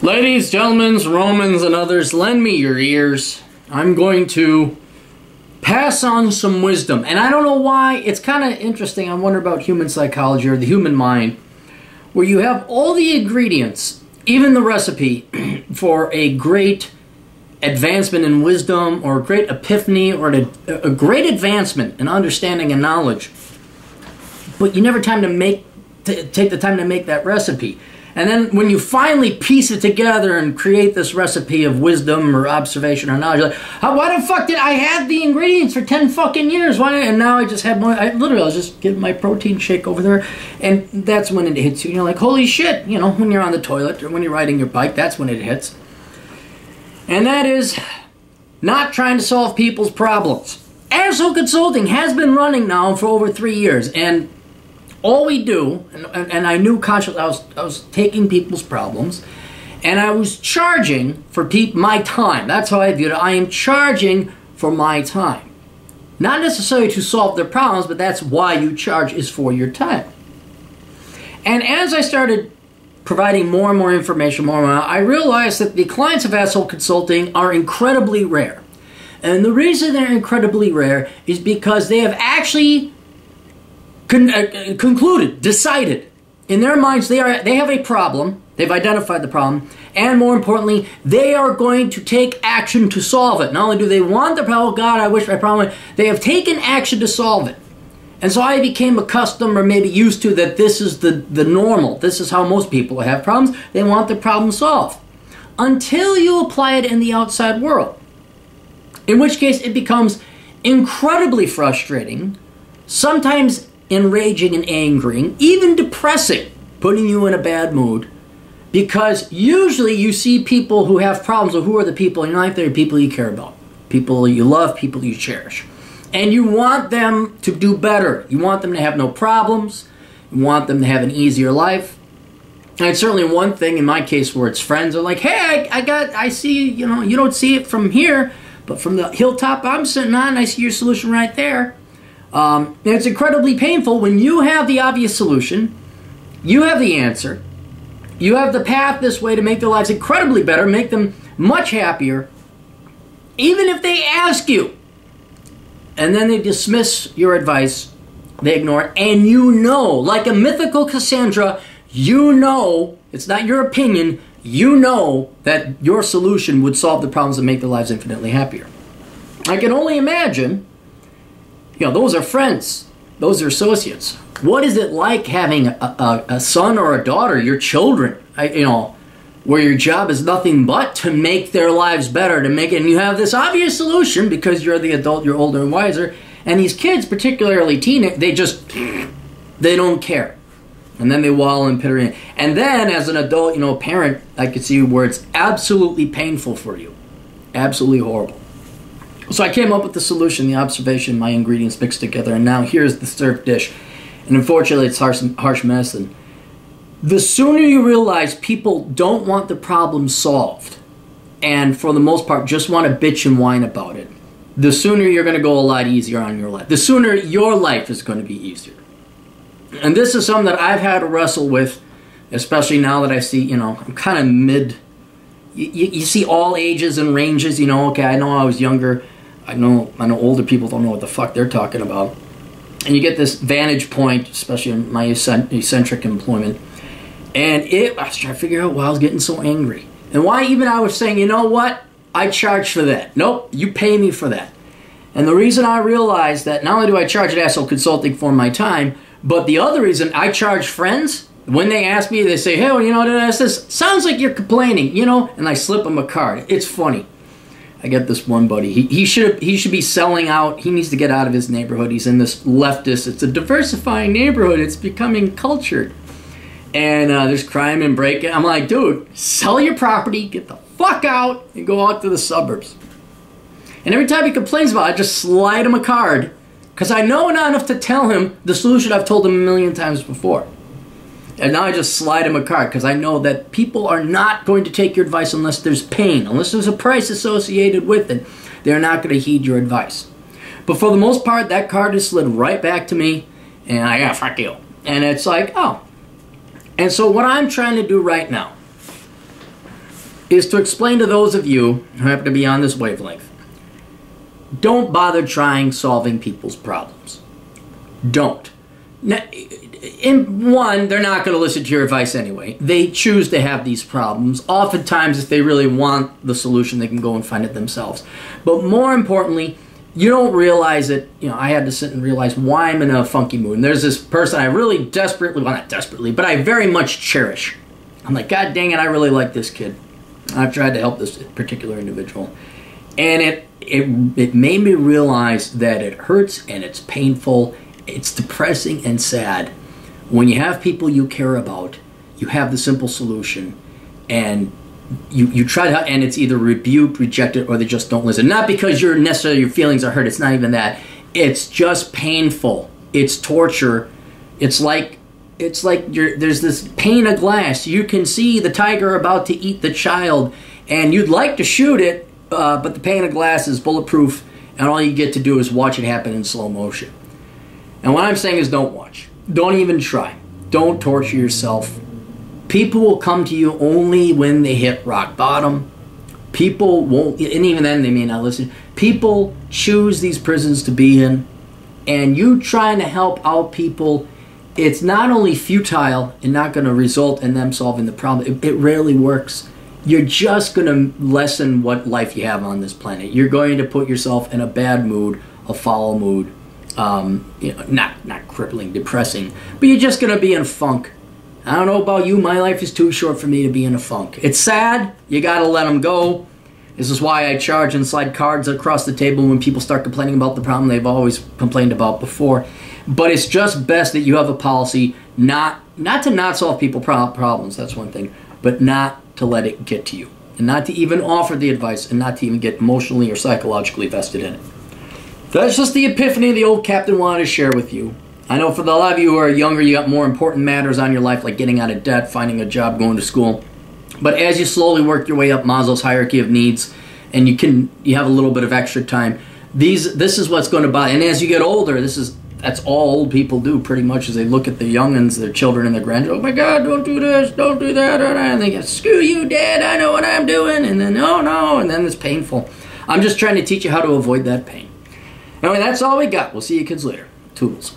Ladies, gentlemen, Romans, and others, lend me your ears. I'm going to pass on some wisdom. And I don't know why. It's kind of interesting. I wonder about human psychology or the human mind, where you have all the ingredients, even the recipe, for a great advancement in wisdom or a great epiphany or a great advancement in understanding and knowledge. But you never take the time to make that recipe. And then when you finally piece it together and create this recipe of wisdom or observation or knowledge, you're like, why the fuck did I have the ingredients for 10 fucking years? Why? And now I just had more. I was just getting my protein shake over there. And that's when it hits you. You're like, holy shit, you know, when you're on the toilet or when you're riding your bike, that's when it hits. And that is not trying to solve people's problems. Asshole Consulting has been running now for over 3 years. And all we do, and I knew consciously, I was taking people's problems, and I was charging for my time. That's how I viewed it. I am charging for my time. Not necessarily to solve their problems, but that's why you charge, is for your time. And as I started providing more and more information, I realized that the clients of Asshole Consulting are incredibly rare. And the reason they're incredibly rare is because they have actually concluded, decided, in their minds they have a problem, they've identified the problem, and more importantly, they are going to take action to solve it. Not only do they want the problem, oh God, I wish my problem, they have taken action to solve it. And so I became accustomed or maybe used to that this is the normal. This is how most people have problems. They want the problem solved. Until you apply it in the outside world. In which case it becomes incredibly frustrating, sometimes enraging and angering, even depressing, putting you in a bad mood, because usually you see people who have problems, or who are the people in your life? They're people you care about, people you love, people you cherish. And you want them to do better. You want them to have no problems. You want them to have an easier life. And it's certainly one thing in my case where it's friends are like, hey, I see, you know, you don't see it from here, but from the hilltop I'm sitting on, I see your solution right there. And it's incredibly painful when you have the obvious solution, you have the answer, you have the path this way to make their lives incredibly better, make them much happier, even if they ask you. And then they dismiss your advice, they ignore it, and you know, like a mythical Cassandra, you know, it's not your opinion, you know that your solution would solve the problems and make their lives infinitely happier. I can only imagine, you know, those are friends, those are associates. What is it like having a son or a daughter, your children, you know, where your job is nothing but to make their lives better, to make it, and you have this obvious solution because you're the adult, you're older and wiser, and these kids, particularly teenagers, they don't care. And then they wallow in pitter. And then as an adult, you know, parent, I could see where it's absolutely painful for you. Absolutely horrible. So I came up with the solution, the observation, my ingredients mixed together, and now here's the served dish. And unfortunately, it's harsh medicine. The sooner you realize people don't want the problem solved, and for the most part just want to bitch and whine about it, the sooner you're going to go a lot easier on your life. The sooner your life is going to be easier. And this is something that I've had to wrestle with, especially now that I see, you know, I'm kind of mid. You see all ages and ranges, you know, okay, I know I was younger. I know older people don't know what the fuck they're talking about. And you get this vantage point, especially in my eccentric employment. And I was trying to figure out why I was getting so angry. And why even I was saying, you know what? I charge for that. Nope, you pay me for that. And the reason I realized that not only do I charge at Asshole Consulting for my time, but the other reason I charge friends, when they ask me, they say, hey, well, you know, this sounds like you're complaining, you know, and I slip them a card. It's funny. I get this one buddy. He should be selling out. He needs to get out of his neighborhood. He's in this leftist. It's a diversifying neighborhood. It's becoming cultured. And there's crime and break-in. I'm like, dude, sell your property, get the fuck out, and go out to the suburbs. And every time he complains about it, I just slide him a card. Because I know not enough to tell him the solution I've told him a million times before. And now I just slide him a card because I know that people are not going to take your advice unless there's pain, unless there's a price associated with it. They're not going to heed your advice. But for the most part, that card is slid right back to me, and I fuck you. And it's like, oh. And so what I'm trying to do right now is to explain to those of you who happen to be on this wavelength, don't bother trying solving people's problems. Don't. Now, in one, they're not going to listen to your advice anyway. They choose to have these problems. Oftentimes, if they really want the solution, they can go and find it themselves. But more importantly, you don't realize it. You know, I had to sit and realize why I'm in a funky mood. And there's this person I really desperately, well, not desperately, but I very much cherish. I'm like, God dang it, I really like this kid. I've tried to help this particular individual. And it made me realize that it hurts and it's painful. It's depressing and sad. When you have people you care about, you have the simple solution, and you try to, and it's either rebuked, rejected, or they just don't listen. Not because your feelings are hurt. It's not even that. It's just painful. It's torture. It's like there's this pane of glass. You can see the tiger about to eat the child, and you'd like to shoot it, but the pane of glass is bulletproof, and all you get to do is watch it happen in slow motion. And what I'm saying is, don't watch. Don't even try. Don't torture yourself. People will come to you only when they hit rock bottom. People won't, and even then they may not listen. People choose these prisons to be in, and you trying to help out people, it's not only futile and not going to result in them solving the problem, it rarely works. You're just going to lessen what life you have on this planet. You're going to put yourself in a bad mood, a foul mood, not crippling, depressing, but you're just going to be in a funk. I don't know about you, my life is too short for me to be in a funk. It's sad, you got to let them go. This is why I charge and slide cards across the table when people start complaining about the problem they've always complained about before. But it's just best that you have a policy not to not solve people's problems, that's one thing, but not to let it get to you. And not to even offer the advice, and not to even get emotionally or psychologically vested in it. That's just the epiphany the old captain wanted to share with you. I know for a lot of you who are younger, you got more important matters on your life, like getting out of debt, finding a job, going to school. But as you slowly work your way up Maslow's hierarchy of needs, and you have a little bit of extra time, this is what's going to bother. And as you get older, that's all old people do pretty much, is they look at the young'uns, their children and their grandchildren. Oh my God, don't do this, don't do that, and they go, screw you, Dad, I know what I'm doing, and then oh no, and then it's painful. I'm just trying to teach you how to avoid that pain. Anyway, that's all we got. We'll see you kids later. Toodles.